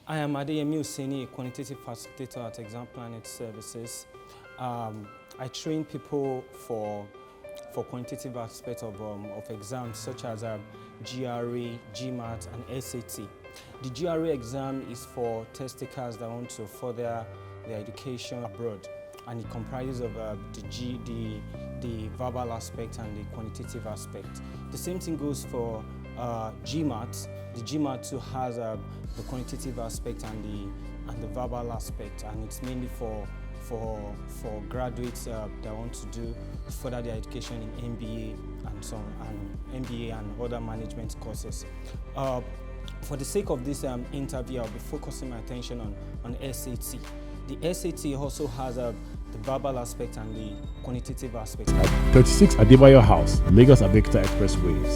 I am ADEDAYO, a quantitative facilitator at Examplanet Services. I train people for quantitative aspects of exams such as GRE, GMAT, and SAT. The GRE exam is for test takers that want to further their education abroad, and it comprises of the verbal aspect and the quantitative aspect. The same thing goes for GMAT. The GMAT too has the quantitative aspect and the verbal aspect, and it's mainly for graduates that want to do further their education in MBA and so on, and MBA and other management courses. For the sake of this interview, I'll be focusing my attention on SAT. The SAT also has the verbal aspect and the quantitative aspect. 36 ADEDAYO House, Lagos-ABEOKUTA Expressway.